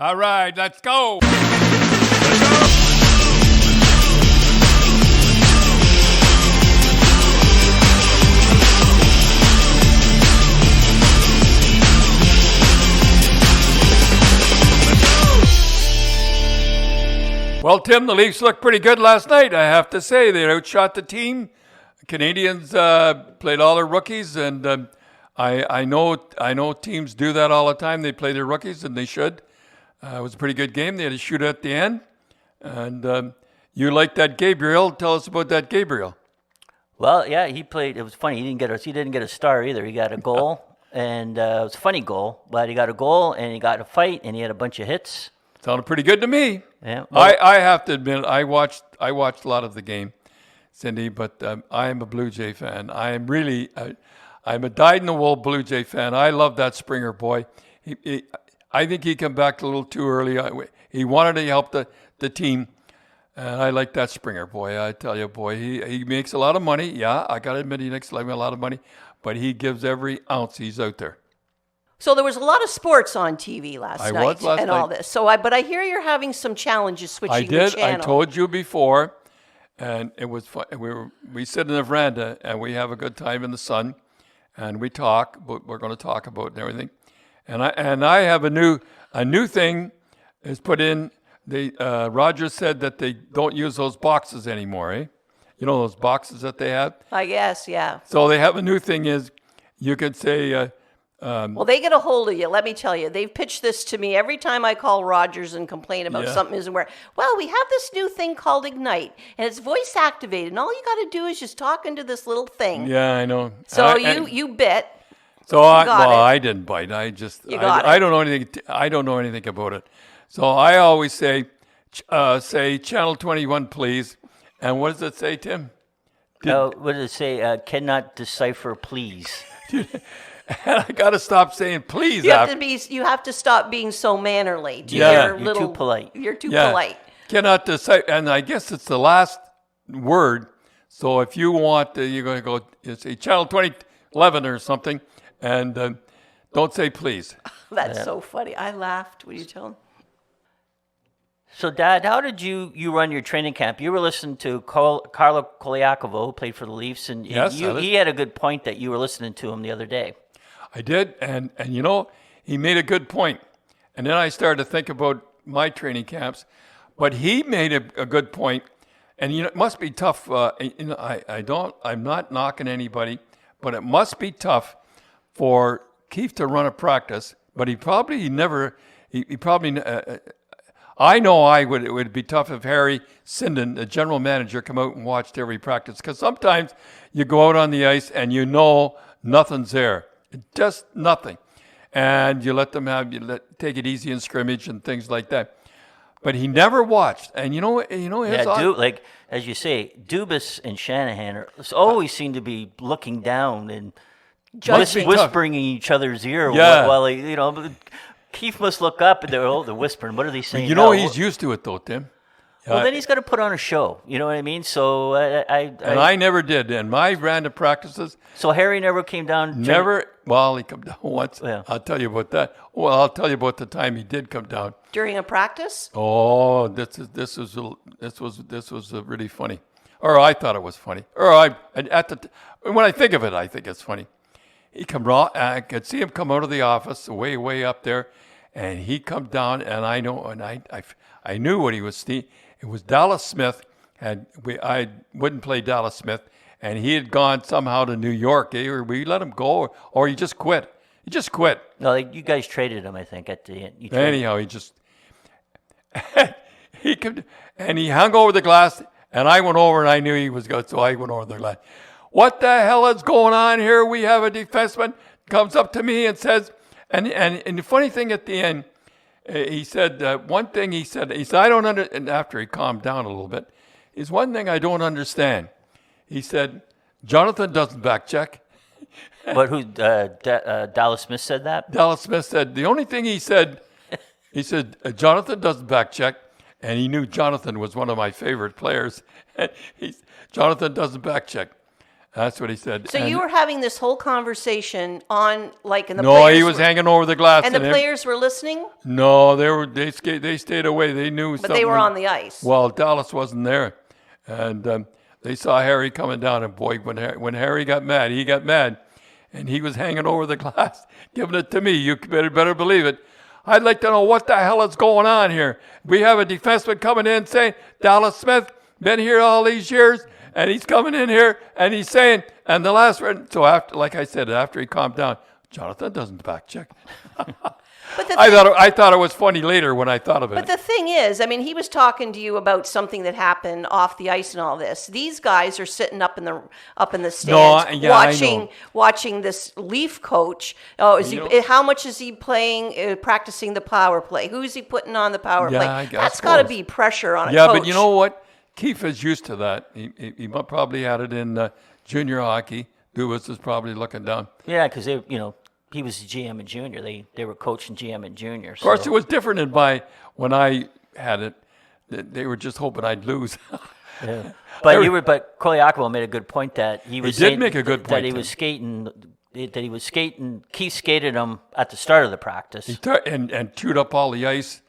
All right, let's go. Well, Tim, the Leafs looked pretty good last night, I have to say. They outshot the team. Canadians played all their rookies, and I know teams do that all the time. They play their rookies, and they should. It was a pretty good game. They had a shootout at the end. And you like that Gabriel. Tell us about that Gabriel. Well, yeah, he played. It was funny. He didn't get a star either. He got a goal, and it was a funny goal. But he got a goal, and he got a fight, and he had a bunch of hits. Sounded pretty good to me. Yeah. Well, I have to admit, I watched a lot of the game, Cindy, but I am a Blue Jay fan. I am really, I'm a dyed-in-the-wool Blue Jay fan. I love that Springer boy. I think he came back a little too early. He wanted to help the team, and I like that Springer boy. I tell you, boy, he makes a lot of money. Yeah, I got to admit, he makes a lot of money, but he gives every ounce he's out there. So there was a lot of sports on TV last night and all this. But I hear you're having some challenges switching the channel. I told you before, and it was fun. We sit in the veranda and we have a good time in the sun, and we talk. But we're going to talk about and everything. And I have a new thing is put in. Rogers said that they don't use those boxes anymore. You know those boxes that they have. I guess, yeah. So they have a new thing is you could say. Well, they get a hold of you. Let me tell you, they've pitched this to me every time I call Rogers and complain about something isn't where. Well, we have this new thing called Ignite, and it's voice activated, and all you got to do is just talk into this little thing. Yeah, I know. So you bit. So I didn't bite. I don't know anything. I don't know anything about it. So I always say channel 21, please. And what does it say, Tim? what did it say? Cannot decipher, please. And I got to stop saying please. You have to stop being so mannerly. You're too polite. You're too polite. Cannot decipher, and I guess it's the last word. So if you want, you're going to go say channel 2011 or something, and don't say please. That's so funny. I laughed when you told him. So, Dad, how did you run your training camp? You were listening to Carlo Koliakovo, who played for the Leafs, and he had a good point that you were listening to him the other day. I did, and he made a good point. And then I started to think about my training camps, but he made a good point. And it must be tough. I'm not knocking anybody, but it must be tough for Keith to run a practice. But he probably. I know it would be tough if Harry Sinden, the general manager, come out and watched every practice, because sometimes you go out on the ice and nothing's there. Just nothing. And you let them take it easy in scrimmage and things like that. But he never watched. And as you say, Dubas and Shanahan always seem to be looking down and whispering in each other's ear while Keith must look up and they're whispering. What are they saying? He's used to it though, Tim. Well, then he's got to put on a show. You know what I mean? So I never did. In my random practices. So Harry never came down? Never. Well, he came down once. Yeah. I'll tell you about that. Well, I'll tell you about the time he did come down. During a practice? Oh, this was really funny. Or I thought it was funny. Or when I think of it, I think it's funny. He come raw. I could see him come out of the office way up there, and he come down, and I know, and I knew what he was. It was Dallas Smith. I wouldn't play Dallas Smith, and he had gone somehow to New York. Or we let him go, or he just quit. He just quit. No, you guys traded him, I think, at the end. Anyhow, he just he hung over the glass, and I went over, and I knew he was good, so I went over the glass. What the hell is going on here? We have a defenseman comes up to me and says, and the funny thing at the end. He said one thing. He said I don't understand. And after he calmed down a little bit, is one thing I don't understand. He said Jonathan doesn't back check. But who? Dallas Smith said that. Dallas Smith said the only thing he said. He said Jonathan doesn't back check, and he knew Jonathan was one of my favorite players. Jonathan doesn't back check, That's what he said. So you were having this whole conversation on, like, in the No, players he was were, hanging over the glass. and the players were listening, No, they stayed away. They knew but they were on the ice. Well, Dallas wasn't there. And they saw Harry coming down. And, boy, when Harry got mad, he got mad. And he was hanging over the glass, giving it to me. You better believe it. I'd like to know what the hell is going on here. We have a defenseman coming in saying, Dallas Smith, been here all these years. And he's coming in here and he's saying, and the last word, so after, like I said, after he calmed down, Jonathan doesn't back check. I thought it was funny later when I thought of it. But the thing is, I mean, he was talking to you about something that happened off the ice and all this. These guys are sitting up in the stands, watching this Leaf coach. Oh, how much is he playing? Practicing the power play? Who's he putting on the power play? That's got to be pressure on a coach. Yeah, but you know what? Keefe is used to that. He probably had it in junior hockey. Dubas is probably looking down. Yeah, because he was GM and junior. They were coaching GM and junior. Of course, it was different when I had it. They were just hoping I'd lose. Yeah. But Koliakovo made a good point that he did make a good point that he was skating. That he was skating. Keith skated him at the start of the practice. And chewed up all the ice.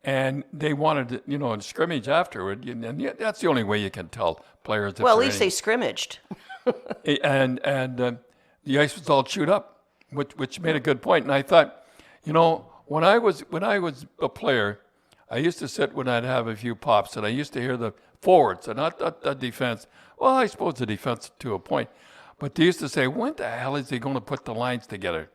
And they wanted, in scrimmage afterward. And that's the only way you can tell players. Well, at least they scrimmaged. and the ice was all chewed up, which made a good point. And I thought, when I was a player, I used to sit when I'd have a few pops, and I used to hear the forwards, and not the defense. Well, I suppose the defense to a point. But they used to say, when the hell is he going to put the lines together?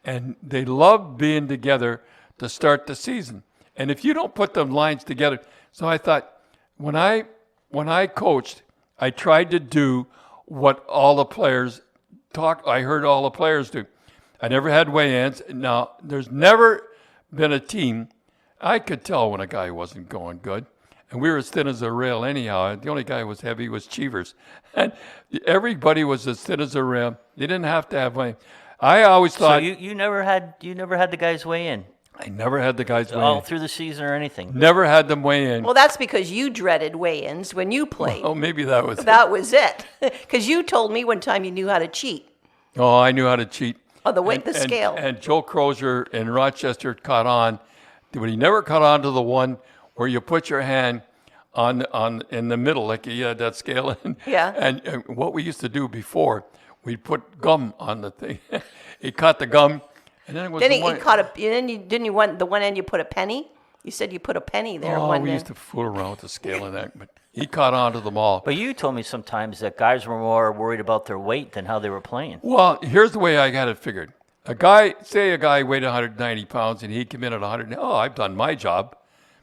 And they loved being together to start the season. And if you don't put the lines together, so I thought, when I coached, I tried to do what all the players I heard all the players do. I never had weigh-ins. Now, there's never been a team, I could tell when a guy wasn't going good. And we were as thin as a rail anyhow. The only guy who was heavy was Cheevers. And everybody was as thin as a rail. They didn't have to have weigh-in. I always thought... So you never had the guys weigh in? I never had the guys weigh in. All through the season or anything? Never had them weigh in. Well, that's because you dreaded weigh-ins when you played. Oh, maybe that was That was it. Because you told me one time you knew how to cheat. Oh, I knew how to cheat. Oh, the scale. And Joe Crozier in Rochester caught on, but he never caught on to the one where you put your hand on in the middle, like you had that scale in. Yeah. And what we used to do before, we'd put gum on the thing. He caught the gum. And then it was he caught didn't you want the one end you put a penny? You said you put a penny there. Oh, we used to fool around with the scale and that, but he caught on to them all. But you told me sometimes that guys were more worried about their weight than how they were playing. Well, here's the way I got it figured. Say a guy weighed 190 pounds and he came in at 100. Oh, I've done my job.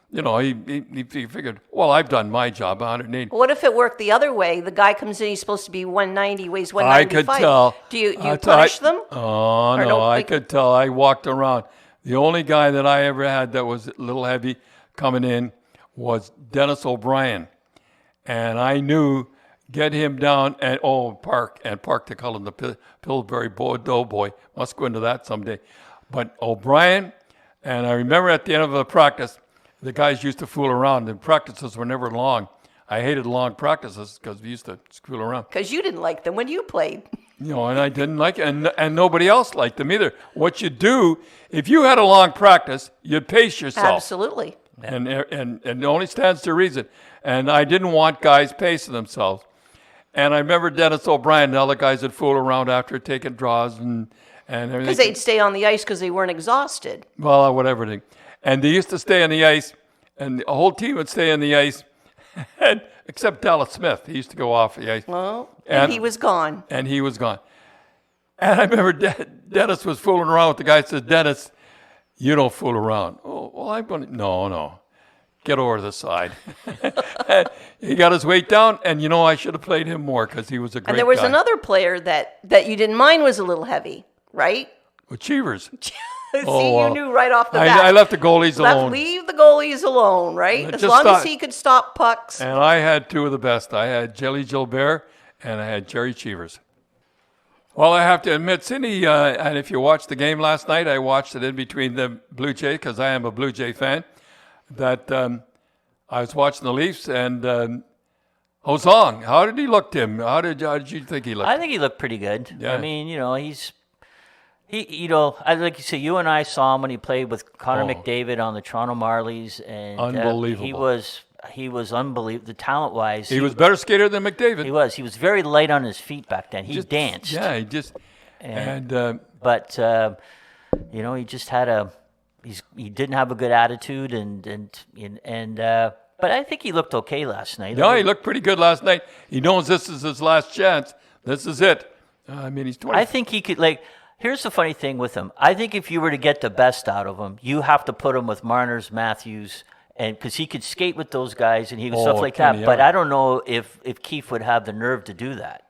He figured, well, I've done my job, 180. What if it worked the other way? The guy comes in, he's supposed to be 190, weighs 195. I could tell. Do you punish them? Oh, no, I could tell. I walked around. The only guy that I ever had that was a little heavy coming in was Dennis O'Brien. And I knew, get him down, and Park to call him the Pillsbury Doughboy. Must go into that someday. But O'Brien, and I remember at the end of the practice, the guys used to fool around. The practices were never long. I hated long practices because we used to fool around. Because you didn't like them when you played. And I didn't like it, and nobody else liked them either. What you do, if you had a long practice, you'd pace yourself. Absolutely. And it only stands to reason. And I didn't want guys pacing themselves. And I remember Dennis O'Brien and other guys would fool around after taking draws and everything. Because they'd stay on the ice because they weren't exhausted. Well, whatever. And they used to stay on the ice, and the whole team would stay on the ice, except Dallas Smith. He used to go off the ice. Well, and he was gone. And he was gone. And I remember Dennis was fooling around with the guy. Says, Dennis, you don't fool around. Oh, well, I'm going to. No. Get over to the side. And he got his weight down, and I should have played him more because he was a great guy. And there was another player that you didn't mind was a little heavy, right? Well, Cheevers. See, you knew right off the bat. I left the goalies alone. Leave the goalies alone, right? As long as he could stop pucks. And I had two of the best. I had Jelly Gilbert and I had Jerry Cheevers. Well, I have to admit, Cindy, and if you watched the game last night, I watched it in between the Blue Jays because I am a Blue Jay fan, that I was watching the Leafs and Hosong, how did he look, Tim? How did you think he looked? I think he looked pretty good. Yeah. I mean, like you say, you and I saw him when he played with Connor McDavid on the Toronto Marlies, and unbelievable. He was unbelievable. The talent-wise, he was better skater than McDavid. He was. He was very light on his feet back then. He danced. Yeah, he just but he just had he didn't have a good attitude, but I think he looked okay last night. No, he looked pretty good last night. He knows this is his last chance. This is it. I mean, he's 20. I think he could, here's the funny thing with him. I think if you were to get the best out of him, you have to put him with Marner's, Matthews, and because he could skate with those guys and stuff like that. But I don't know if Keefe would have the nerve to do that.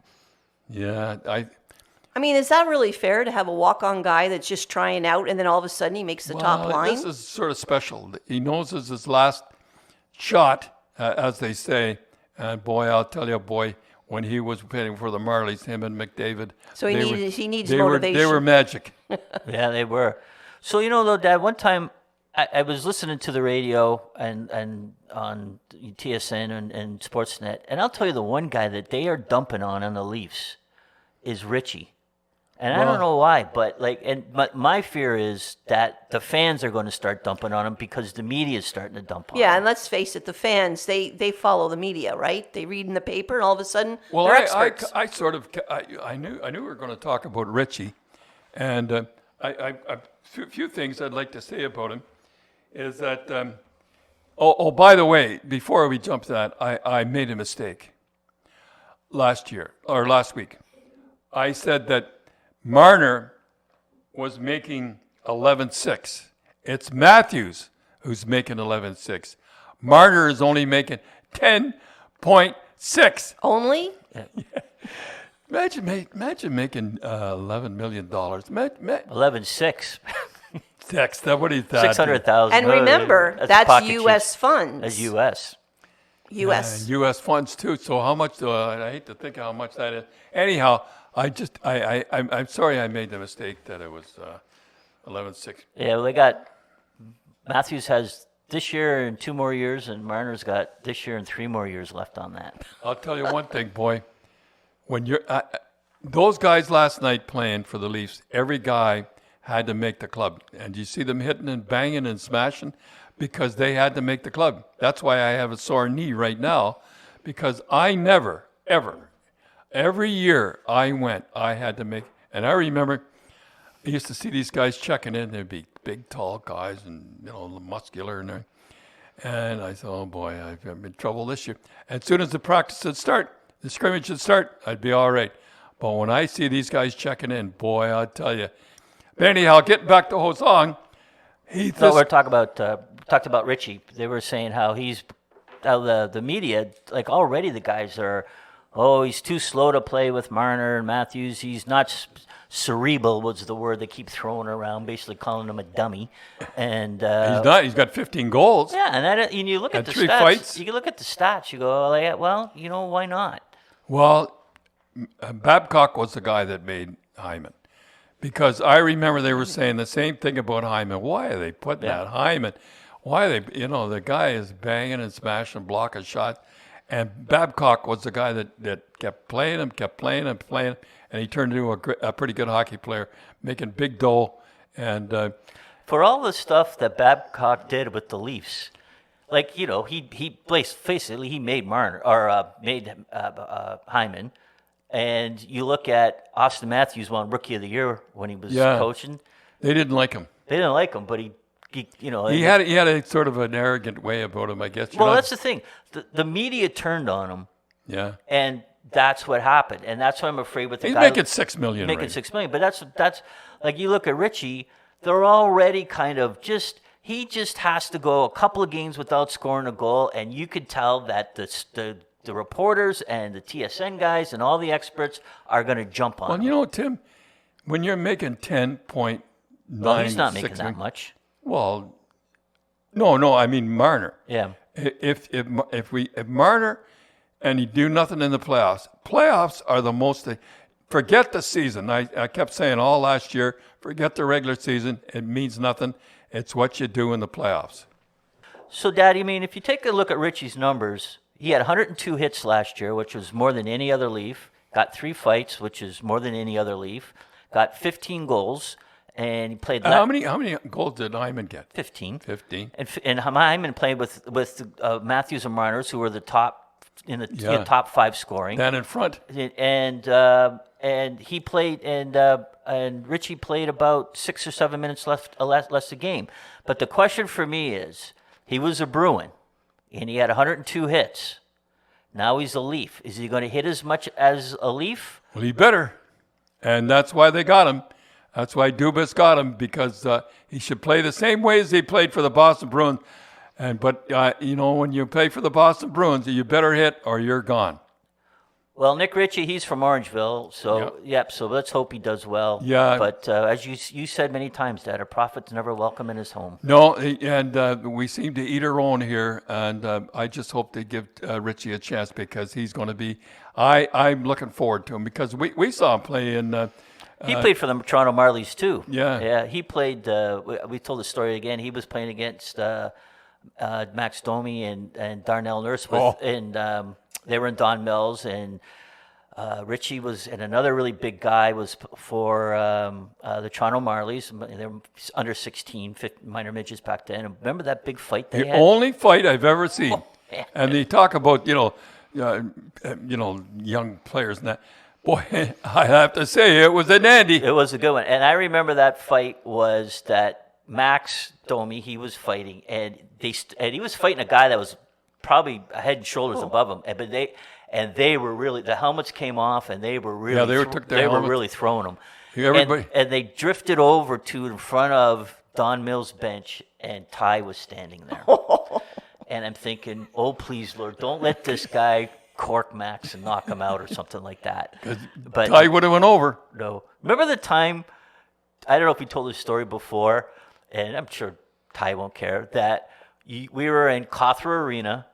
Yeah, I mean, is that really fair to have a walk-on guy that's just trying out and then all of a sudden he makes the top line? This is sort of special. He knows this is his last shot, as they say. And boy, I'll tell you, when he was playing for the Marlies, him and McDavid. So he needs motivation. They were magic. Yeah, they were. So, though, Dad, one time I was listening to the radio and on TSN and Sportsnet, and I'll tell you the one guy that they are dumping on the Leafs is Richie. And I don't know why, but my fear is that the fans are going to start dumping on him because the media is starting to dump on him. Yeah, and let's face it, the fans, they follow the media, right? They read in the paper, and all of a sudden, well, they're experts. I knew we were going to talk about Richie, and a few things I'd like to say about him is that. By the way, before we jump to that, I made a mistake last week. I said that Marner was making 11.6. It's Matthews who's making 11.6. Marner is only making 10.6. Only? Yeah. Imagine making $11 million. 11.6. That's what he thought. 600,000. And remember, that's U.S. funds. That's U.S. U.S. U.S. funds too. So how much? I hate to think how much that is. Anyhow, I'm sorry I made the mistake that it was 11.6. Yeah, well, Matthews has this year and 2 more years, and Marner's got this year and 3 more years left on that. I'll tell you one thing, boy. When you're those guys last night playing for the Leafs, every guy had to make the club, and you see them hitting and banging and smashing because they had to make the club. That's why I have a sore knee right now, because I never ever. Every year I had to make, and I remember I used to see these guys checking in. They'd be big, tall guys and, muscular and everything. And I thought, oh boy, I've been in trouble this year. As soon as the practice would start, the scrimmage would start, I'd be all right. But when I see these guys checking in, boy, I'll tell you. But anyhow, getting back to Hosong, we're talked about Richie. They were saying how the media, already the guys are, he's too slow to play with Marner and Matthews. He's not cerebral was the word they keep throwing around, basically calling him a dummy. And he's not. He's got 15 goals. Yeah, and you look at the 3 stats. Fights. You look at the stats. You go, well, why not? Well, Babcock was the guy that made Hyman. Because I remember they were saying the same thing about Hyman. Why are they putting that Hyman? Why are they, the guy is banging and smashing, blocking shots. And Babcock was the guy that kept playing him, and he turned into a pretty good hockey player, making big dough. And for all the stuff that Babcock did with the Leafs, he basically he made Marner or made Hyman. And you look at Austin Matthews won Rookie of the Year when he was coaching. They didn't like him. But he had a sort of an arrogant way about him, I guess. That's the thing. The media turned on him. Yeah. And that's what happened. And that's why I'm afraid with the guy. He's making $6 million. Making $6 million. But that's like you look at Richie, they're already kind of he just has to go a couple of games without scoring a goal, and you could tell that the reporters and the TSN guys and all the experts are going to jump on him. Well, Tim, when you're making 10.9, he's not making that much. Well, no, I mean Marner. Yeah. If Marner and you do nothing in the playoffs are the most. Forget the season. I kept saying all last year, forget the regular season. It means nothing. It's what you do in the playoffs. So, Daddy, if you take a look at Richie's numbers, He had 102 hits last year, which was more than any other Leaf. Got 3 fights, which is more than any other Leaf. Got 15 goals, and he played. How many goals did Hyman get? 15. 15. And Hyman played with Matthews and Marners, who were the top in the top 5 scoring. Down in front. And he played, and Richie played about 6 or 7 minutes less a game. But the question for me is, he was a Bruin, and he had 102 hits. Now he's a Leaf. Is he going to hit as much as a Leaf? Well, he better. And that's why they got him. That's why Dubas got him, because he should play the same way as he played for the Boston Bruins. But when you play for the Boston Bruins, you better hit or you're gone. Well, Nick Ritchie, he's from Orangeville, so so let's hope he does well. Yeah. But as you said many times, Dad, a prophet's never welcome in his home. No, and we seem to eat our own here, and I just hope they give Ritchie a chance, because he's going to be. I'm looking forward to him, because we saw him play in. He played for the Toronto Marlies too. Yeah. Yeah, he played. We told the story again. He was playing against Max Domi and Darnell Nurse they were in Don Mills, and Richie was, and another really big guy was for the Toronto Marlies. They were under 16, minor midgets back then. And remember that big fight they had? The only fight I've ever seen. And they talk about young players and that. Boy, I have to say, it was an Andy. It was a good one. And I remember that fight was that Max Domi, he was fighting, and he was fighting a guy that was probably a head and shoulders above him. But they were really, the helmets came off, and they were really they were really throwing them. Everybody. And they drifted over to in front of Don Mills' bench, and Ty was standing there. And I'm thinking, oh, please, Lord, don't let this guy cork Max and knock him out or something like that. But Ty would have went over. No. Remember the time, I don't know if we told this story before, and I'm sure Ty won't care, that we were in Cawthra Arena,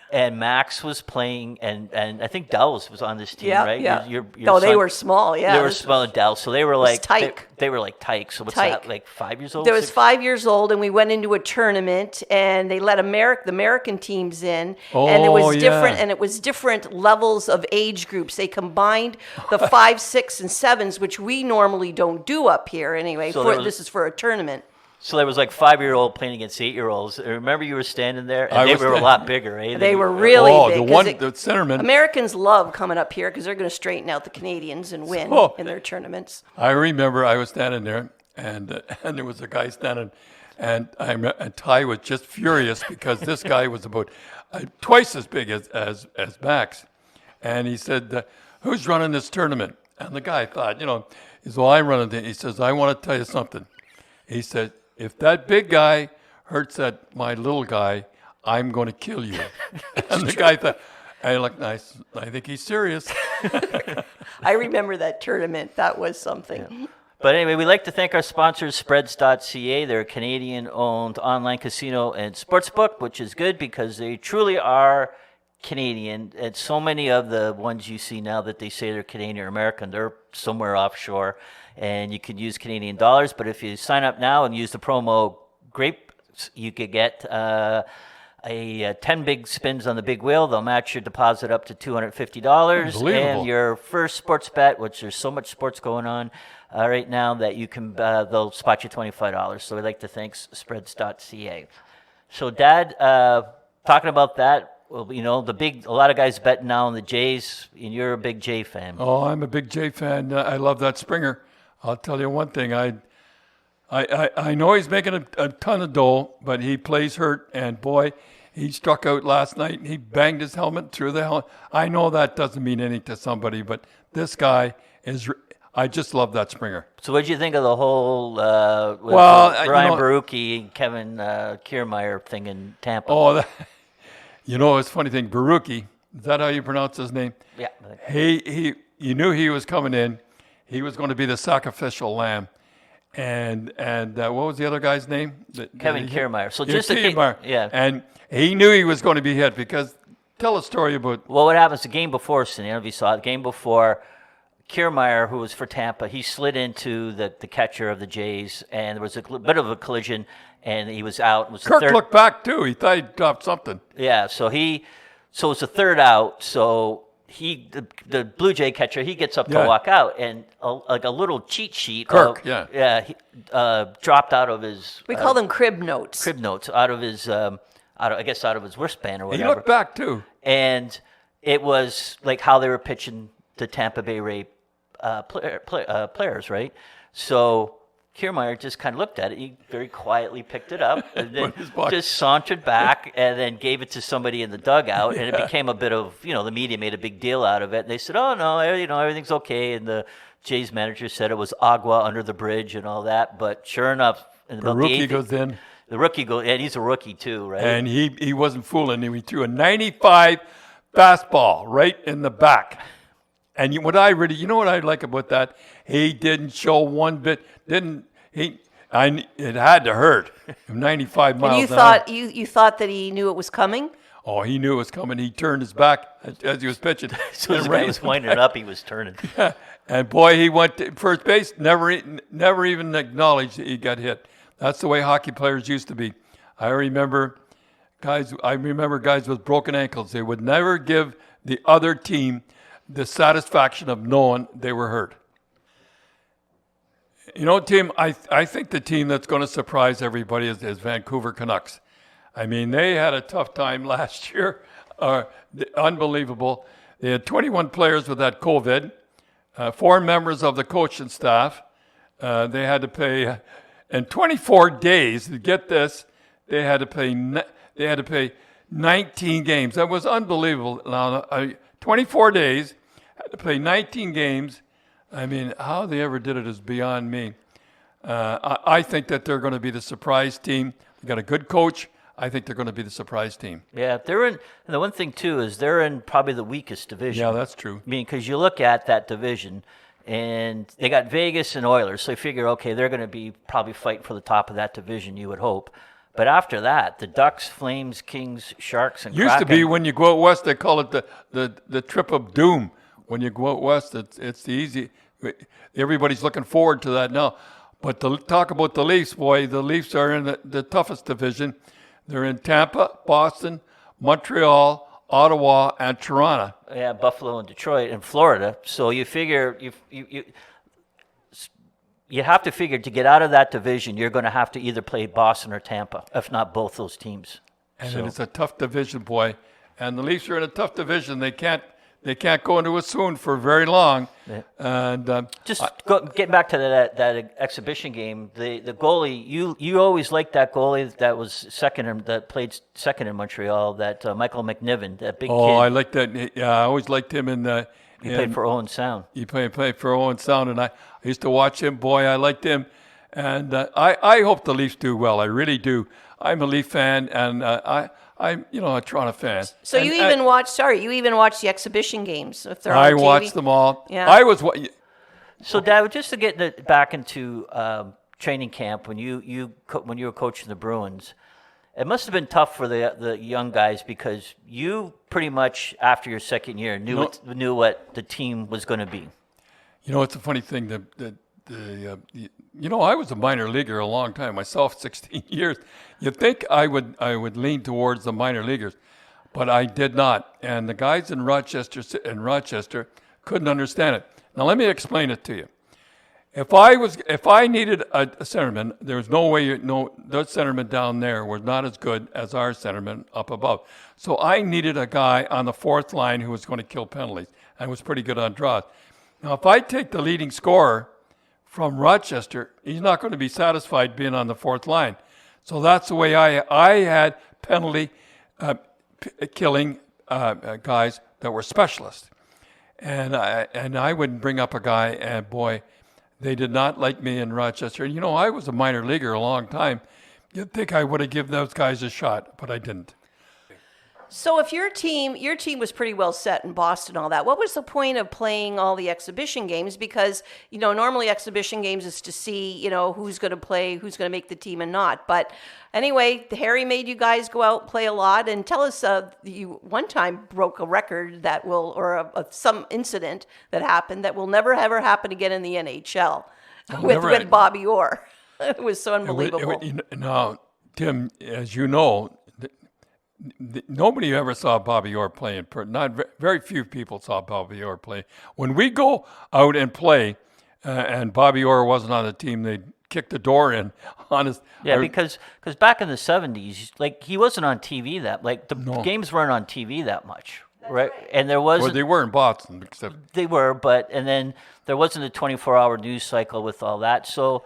and Max was playing, and I think Dallas was on this team, right? Yeah. They were small, They were small in Dallas, so they were like Tyke. They were like Tyke. So what's that, like 5 years old? There was 5 years old, and we went into a tournament, and they let the American teams in, and it was different, and it was different levels of age groups. They combined the 5, 6, and 7s, which we normally don't do up here anyway. So this is for a tournament. So there was like 5-year-old playing against 8-year-olds. Remember, you were standing there, and they were a lot bigger, eh? They were really big. The centerman. Americans love coming up here because they're going to straighten out the Canadians and win in their tournaments. I remember I was standing there, and there was a guy standing, and Ty was just furious because this guy was about twice as big as Max, and he said, "Who's running this tournament?" And the guy thought, he said, "Well, I'm running it." He says, "I want to tell you something." He said, "If that big guy hurts my little guy, I'm going to kill you." And the guy thought, I look nice. I think he's serious. I remember that tournament. That was something. Yeah. But anyway, we'd like to thank our sponsors, Spreads.ca. They're a Canadian-owned online casino and sportsbook, which is good because they truly are Canadian. And so many of the ones you see now that they say they're Canadian or American, they're somewhere offshore. And you can use Canadian dollars, but if you sign up now and use the promo GRAPE, you could get a 10 big spins on the big wheel. They'll match your deposit up to $250. And your first sports bet, which there's so much sports going on right now that you can, they'll spot you $25. So we'd like to thank Spreads.ca. So, Dad, talking about that, well, a lot of guys betting now on the Jays, and you're a big Jay fan. Oh, I'm a big Jay fan. I love that Springer. I'll tell you one thing. I know he's making a ton of dough, but he plays hurt, and boy, he struck out last night. He banged his helmet through the helmet. I know that doesn't mean anything to somebody, but this guy is. I just love that Springer. So, what did you think of the whole Ryan Barucki and Kevin Kiermaier thing in Tampa? Oh, it's a funny thing. Barucki, is that how you pronounce his name? Yeah. You knew he was coming in. He was going to be the sacrificial lamb, and what was the other guy's name? Kevin Kiermaier. So Kiermaier. And he knew he was going to be hit because tell a story about. Well, what happens the game before? If you saw it, the game before, Kiermaier, who was for Tampa, he slid into the catcher of the Jays, and there was a bit of a collision, and he was out. Kirk looked back too. He thought he dropped something. Yeah. So he So it's a third out. So the Blue Jay catcher, he gets up to walk out, and like a little cheat sheet. Kirk, he dropped out of his. We call them crib notes. Crib notes out of his, out of his wristband or whatever. He looked back too, and it was like how they were pitching the Tampa Bay Ray players, right? So Kiermaier just kind of looked at it. He very quietly picked it up and then just sauntered back and then gave it to somebody in the dugout. And it became a bit of, the media made a big deal out of it. And they said, oh, no, everything's okay. And the Jays manager said it was agua under the bridge and all that. But sure enough, the rookie goes in. The rookie goes, and he's a rookie too, right? And he wasn't fooling him. He threw a 95 fastball right in the back. And what I like about that? He didn't show one bit. It had to hurt. 95 miles. And you thought that he knew it was coming? Oh, he knew it was coming. He turned his back as he was pitching. So as the guy was winding it up, he was turning. Yeah. And boy, he went to first base. Never even acknowledged that he got hit. That's the way hockey players used to be. I remember guys with broken ankles. They would never give the other team the satisfaction of knowing they were hurt. Tim, I think the team that's going to surprise everybody is Vancouver Canucks. I mean, they had a tough time last year. Unbelievable. They had 21 players with that COVID, 4 members of the coaching staff. They had to play in 24 days. To get this, they had to play 19 games. That was unbelievable. Now, 24 days, had to play 19 games. I mean, how they ever did it is beyond me. I think that they're going to be the surprise team. They got a good coach. I think they're going to be the surprise team. Yeah, and the one thing too is they're in probably the weakest division. Yeah, that's true. I mean, because you look at that division, and they got Vegas and Oilers, so you figure, okay, they're going to be probably fighting for the top of that division, you would hope. But after that, the Ducks, Flames, Kings, Sharks, and Used Kraken. to be when you go out west, they call it the trip of doom. When you go out west, it's the easy. Everybody's looking forward to that now. But to talk about the Leafs, boy, the Leafs are in the toughest division. They're in Tampa, Boston, Montreal, Ottawa, and Toronto. Yeah, Buffalo and Detroit and Florida. So you figure you have to figure to get out of that division, you're going to have to either play Boston or Tampa, if not both those teams. And it's a tough division, boy. And the Leafs are in a tough division. They can't go into a swoon for very long. Yeah. And getting back to that exhibition game, the goalie, you always liked that goalie that was that played second in Montreal, that Michael McNiven, that big kid. Oh, I liked that. Yeah, I always liked him He played for Owen Sound. He played for Owen Sound, and I used to watch him. Boy, I liked him. And I hope the Leafs do well. I really do. I'm a Leaf fan, and I'm a Toronto fan. So you even watch the exhibition games if they're on I TV? watched them all. Yeah. I was. So, Dad, just to get back into training camp when you were coaching the Bruins, it must have been tough for the young guys because you pretty much after your second year knew what the team was going to be. It's a funny thing I was a minor leaguer a long time myself, 16 years. You'd think I would lean towards the minor leaguers, but I did not. And the guys in Rochester couldn't understand it. Now let me explain it to you. If I needed a centerman, there was no way the centerman down there was not as good as our centerman up above. So I needed a guy on the fourth line who was going to kill penalties and was pretty good on draws. Now if I take the leading scorer from Rochester, he's not going to be satisfied being on the fourth line. So that's the way I had penalty killing guys that were specialists. And I would bring up a guy, and boy, they did not like me in Rochester. And I was a minor leaguer a long time. You'd think I would have given those guys a shot, but I didn't. So if your team was pretty well set in Boston and all that, what was the point of playing all the exhibition games? Because, normally exhibition games is to see, who's going to play, who's going to make the team and not. But anyway, Harry made you guys go out and play a lot. And tell us, you one time broke a record that some incident that happened that will never ever happen again in the NHL with Bobby Orr. It was so unbelievable. Now, Tim, as you know, nobody ever saw Bobby Orr play in person. Very few people saw Bobby Orr play. When we go out and play, and Bobby Orr wasn't on the team, they'd kick the door in. Honest. Yeah, because back in the 70s, like he wasn't on TV the games weren't on TV that much, right? And there wasn't. Well, they were in Boston, except they were, and then there wasn't a 24-hour news cycle with all that. So,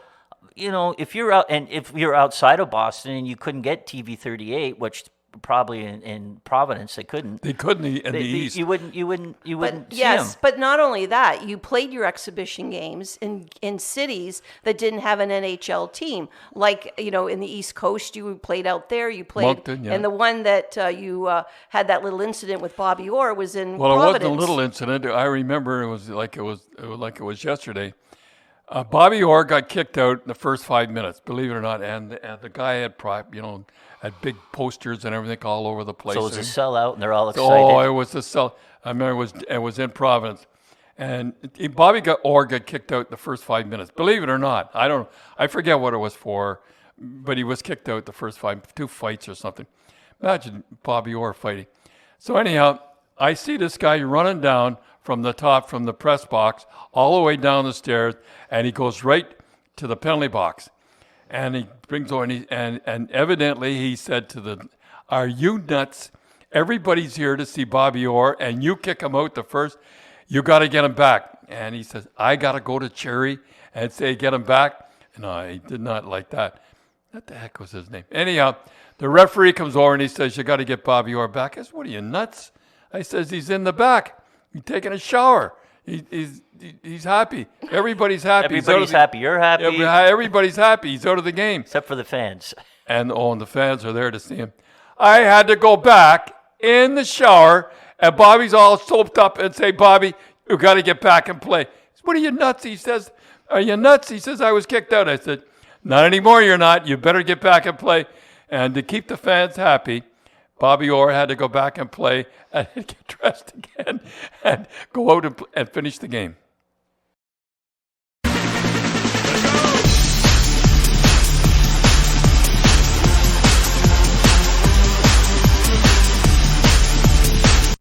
if you're outside of Boston and you couldn't get TV 38, which probably in Providence they couldn't. They couldn't in the East. You wouldn't see yes, them. but not only that, you played your exhibition games in cities that didn't have an NHL team. Like, in the East Coast, you played out there. You played, Moncton, yeah. And the one that you had that little incident with Bobby Orr was in Well, Providence. it wasn't a little incident. I remember it was like it was yesterday. Bobby Orr got kicked out in the first 5 minutes, believe it or not, and the guy had had big posters and everything all over the place. So it was a sellout, and they're all excited. Oh, it was a sell. I remember it was in Providence, and Bobby Orr got kicked out the first 5 minutes. Believe it or not, I forget what it was for, but he was kicked out the first 2 fights or something. Imagine Bobby Orr fighting. So anyhow, I see this guy running down from the top, from the press box, all the way down the stairs, and he goes right to the penalty box. And he brings over, and evidently he said "Are you nuts? Everybody's here to see Bobby Orr, and you kick him out the first. You got to get him back." And he says, "I got to go to Cherry and say, get him back." No, he did not like that. What the heck was his name? Anyhow, the referee comes over and he says, "You got to get Bobby Orr back." I said, "What are you, nuts?" I says, "He's in the back. He's taking a shower. He's happy. Everybody's happy. Everybody's happy. You're happy. Everybody's happy. He's out of the game." Except for the fans. And the fans are there to see him. I had to go back in the shower, and Bobby's all soaped up and say, "Bobby, you got to get back and play." I said, "What are you, nuts?" He says, "Are you nuts?" He says, "I was kicked out." I said, "Not anymore, you're not. You better get back and play." And to keep the fans happy, Bobby Orr had to go back and play and get dressed again and go out and finish the game.